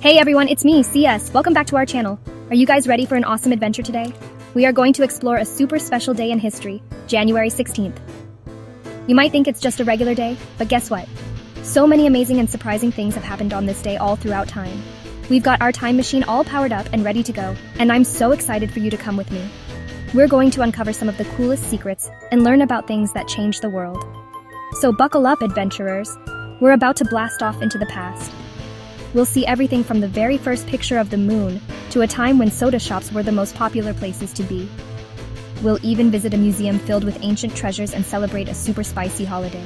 Hey everyone, it's me, CS. Welcome back to our channel. Are you guys ready for an awesome adventure today? We are going to explore a super special day in history, January 16th. You might think it's just a regular day, but guess what? So many amazing and surprising things have happened on this day all throughout time. We've got our time machine all powered up and ready to go, and I'm so excited for you to come with me. We're going to uncover some of the coolest secrets and learn about things that changed the world. So buckle up, adventurers. We're about to blast off into the past. We'll see everything from the very first picture of the moon to a time when soda shops were the most popular places to be. We'll even visit a museum filled with ancient treasures and celebrate a super spicy holiday.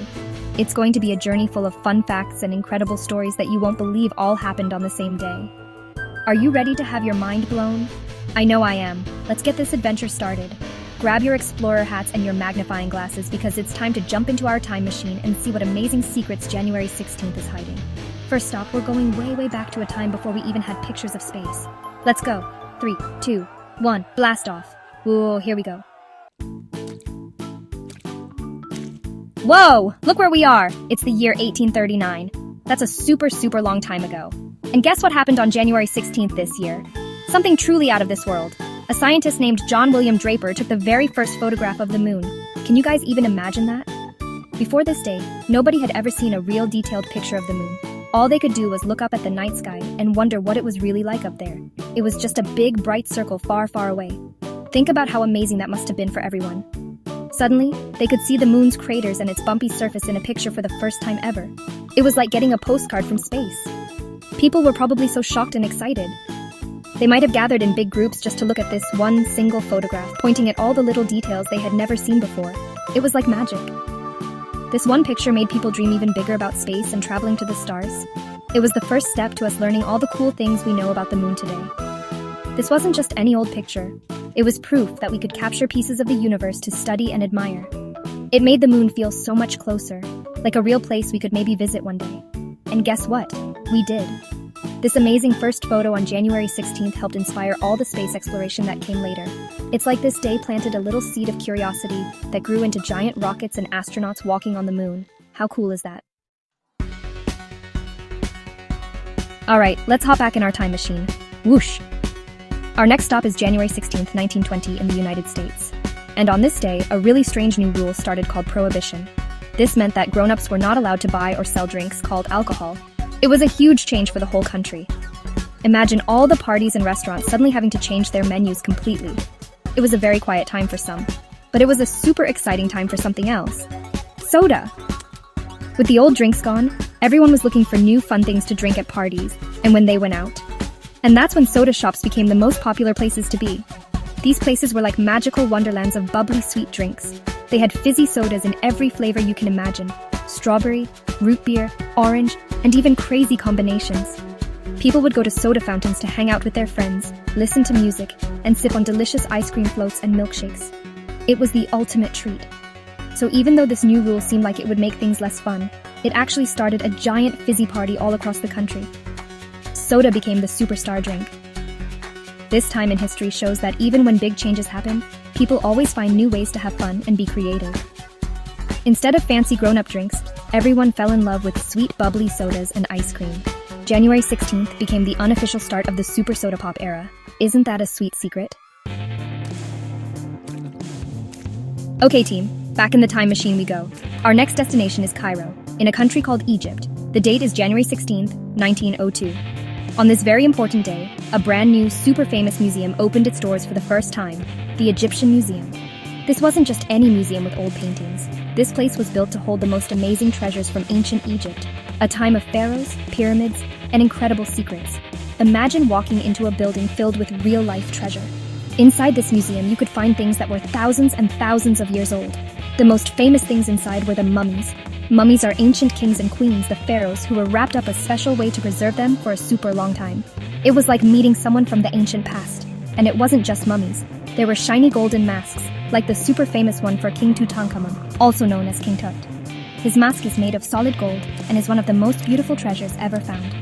It's going to be a journey full of fun facts and incredible stories that you won't believe all happened on the same day. Are you ready to have your mind blown? I know I am. Let's get this adventure started. Grab your explorer hats and your magnifying glasses because it's time to jump into our time machine and see what amazing secrets January 16th is hiding. First stop, we're going way back to a time before we even had pictures of space. Let's go. 3, 2, 1, blast off. Whoa, here we go. Whoa, look where we are. It's the year 1839. That's a super long time ago. And guess what happened on January 16th this year? Something truly out of this world. A scientist named John William Draper took the very first photograph of the moon. Can you guys even imagine that? Before this day, nobody had ever seen a real detailed picture of the moon. All they could do was look up at the night sky and wonder what it was really like up there. It was just a big, bright circle far away. Think about how amazing that must have been for everyone. Suddenly, they could see the moon's craters and its bumpy surface in a picture for the first time ever. It was like getting a postcard from space. People were probably so shocked and excited. They might have gathered in big groups just to look at this one single photograph, pointing at all the little details they had never seen before. It was like magic. This one picture made people dream even bigger about space and traveling to the stars. It was the first step to us learning all the cool things we know about the moon today. This wasn't just any old picture. It was proof that we could capture pieces of the universe to study and admire. It made the moon feel so much closer, like a real place we could maybe visit one day. And guess what? We did. This amazing first photo on January 16th helped inspire all the space exploration that came later. It's like this day planted a little seed of curiosity that grew into giant rockets and astronauts walking on the moon. How cool is that? Alright, let's hop back in our time machine. Whoosh! Our next stop is January 16th, 1920 in the United States. And on this day, a really strange new rule started called Prohibition. This meant that grown-ups were not allowed to buy or sell drinks called alcohol. It was a huge change for the whole country. Imagine all the parties and restaurants suddenly having to change their menus completely. It was a very quiet time for some, but it was a super exciting time for something else. Soda! With the old drinks gone, everyone was looking for new fun things to drink at parties and when they went out. And that's when soda shops became the most popular places to be. These places were like magical wonderlands of bubbly sweet drinks. They had fizzy sodas in every flavor you can imagine. Strawberry, root beer, orange, and even crazy combinations. People would go to soda fountains to hang out with their friends, listen to music, and sip on delicious ice cream floats and milkshakes. It was the ultimate treat. So even though this new rule seemed like it would make things less fun, it actually started a giant fizzy party all across the country. Soda became the superstar drink. This time in history shows that even when big changes happen, people always find new ways to have fun and be creative. Instead of fancy grown-up drinks, everyone fell in love with sweet bubbly sodas and ice cream. January 16th became the unofficial start of the super soda pop era. Isn't that a sweet secret? Okay team, back in the time machine we go. Our next destination is Cairo, in a country called Egypt. The date is January 16th, 1902. On this very important day, a brand new, super famous museum opened its doors for the first time, the Egyptian Museum. This wasn't just any museum with old paintings. This place was built to hold the most amazing treasures from ancient Egypt, a time of pharaohs, pyramids, and incredible secrets. Imagine walking into a building filled with real-life treasure. Inside this museum, you could find things that were thousands and thousands of years old. The most famous things inside were the mummies. Mummies are ancient kings and queens, the pharaohs, who were wrapped up a special way to preserve them for a super long time. It was like meeting someone from the ancient past. And it wasn't just mummies. There were shiny golden masks, like the super famous one for King Tutankhamun, also known as King Tut. His mask is made of solid gold and is one of the most beautiful treasures ever found.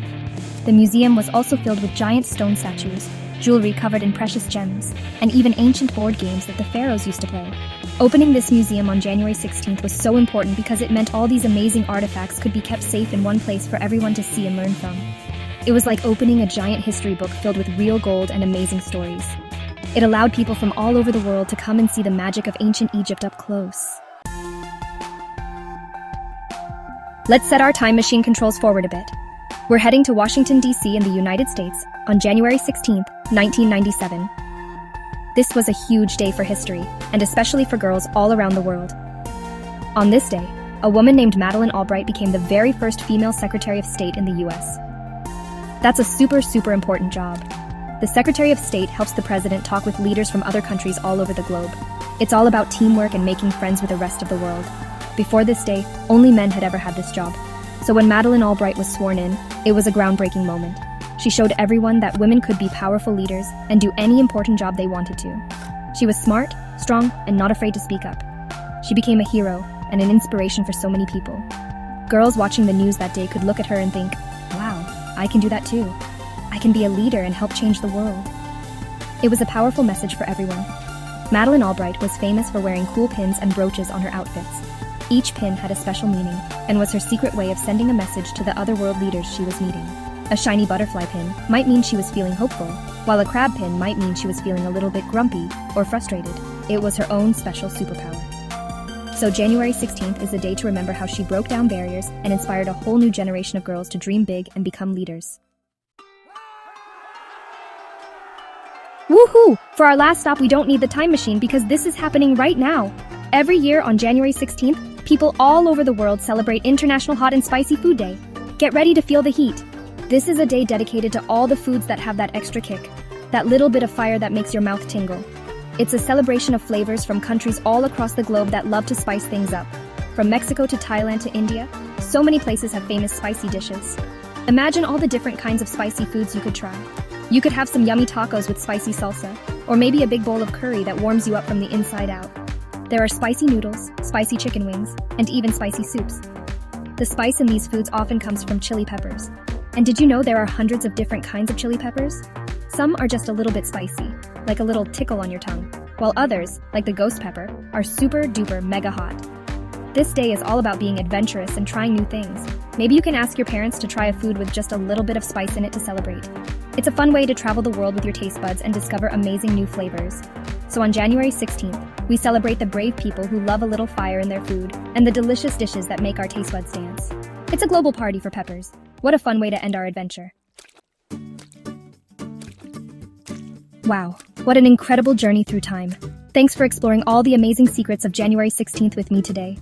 The museum was also filled with giant stone statues, jewelry covered in precious gems, and even ancient board games that the pharaohs used to play. Opening this museum on January 16th was so important because it meant all these amazing artifacts could be kept safe in one place for everyone to see and learn from. It was like opening a giant history book filled with real gold and amazing stories. It allowed people from all over the world to come and see the magic of ancient Egypt up close. Let's set our time machine controls forward a bit. We're heading to Washington, D.C. in the United States on January 16th, 1997. This was a huge day for history, and especially for girls all around the world. On this day, a woman named Madeleine Albright became the very first female Secretary of State in the U.S. That's a super important job. The Secretary of State helps the president talk with leaders from other countries all over the globe. It's all about teamwork and making friends with the rest of the world. Before this day, only men had ever had this job. So when Madeleine Albright was sworn in, it was a groundbreaking moment. She showed everyone that women could be powerful leaders and do any important job they wanted to. She was smart, strong, and not afraid to speak up. She became a hero and an inspiration for so many people. Girls watching the news that day could look at her and think, wow, I can do that too. I can be a leader and help change the world. It was a powerful message for everyone. Madeleine Albright was famous for wearing cool pins and brooches on her outfits. Each pin had a special meaning and was her secret way of sending a message to the other world leaders she was meeting. A shiny butterfly pin might mean she was feeling hopeful, while a crab pin might mean she was feeling a little bit grumpy or frustrated. It was her own special superpower. So January 16th is a day to remember how she broke down barriers and inspired a whole new generation of girls to dream big and become leaders. Woohoo! For our last stop, we don't need the time machine because this is happening right now. Every year on January 16th, people all over the world celebrate International Hot and Spicy Food Day. Get ready to feel the heat. This is a day dedicated to all the foods that have that extra kick, that little bit of fire that makes your mouth tingle. It's a celebration of flavors from countries all across the globe that love to spice things up. From Mexico to Thailand to India, so many places have famous spicy dishes. Imagine all the different kinds of spicy foods you could try. You could have some yummy tacos with spicy salsa, or maybe a big bowl of curry that warms you up from the inside out. There are spicy noodles, spicy chicken wings, and even spicy soups. The spice in these foods often comes from chili peppers. And did you know there are hundreds of different kinds of chili peppers? Some are just a little bit spicy, like a little tickle on your tongue, while others, like the ghost pepper, are super duper mega hot. This day is all about being adventurous and trying new things. Maybe you can ask your parents to try a food with just a little bit of spice in it to celebrate. It's a fun way to travel the world with your taste buds and discover amazing new flavors. So on January 16th, we celebrate the brave people who love a little fire in their food and the delicious dishes that make our taste buds dance. It's a global party for peppers. What a fun way to end our adventure. Wow, what an incredible journey through time. Thanks for exploring all the amazing secrets of January 16th with me today.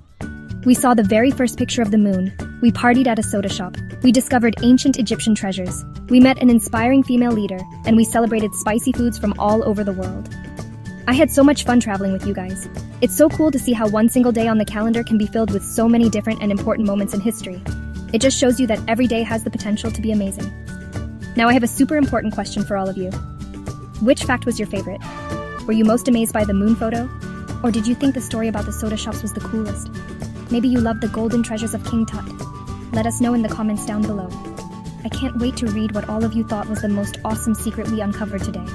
We saw the very first picture of the moon. We partied at a soda shop. We discovered ancient Egyptian treasures. We met an inspiring female leader, and we celebrated spicy foods from all over the world. I had so much fun traveling with you guys. It's so cool to see how one single day on the calendar can be filled with so many different and important moments in history. It just shows you that every day has the potential to be amazing. Now I have a super important question for all of you. Which fact was your favorite? Were you most amazed by the moon photo? Or did you think the story about the soda shops was the coolest? Maybe you loved the golden treasures of King Tut. Let us know in the comments down below. I can't wait to read what all of you thought was the most awesome secret we uncovered today.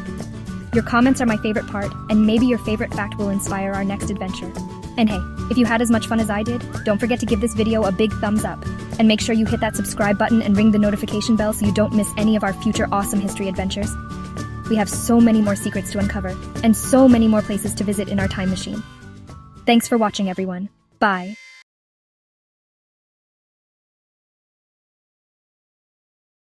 Your comments are my favorite part, and maybe your favorite fact will inspire our next adventure. And hey, if you had as much fun as I did, don't forget to give this video a big thumbs up. And make sure you hit that subscribe button and ring the notification bell so you don't miss any of our future awesome history adventures. We have so many more secrets to uncover, and so many more places to visit in our time machine. Thanks for watching, everyone. Bye.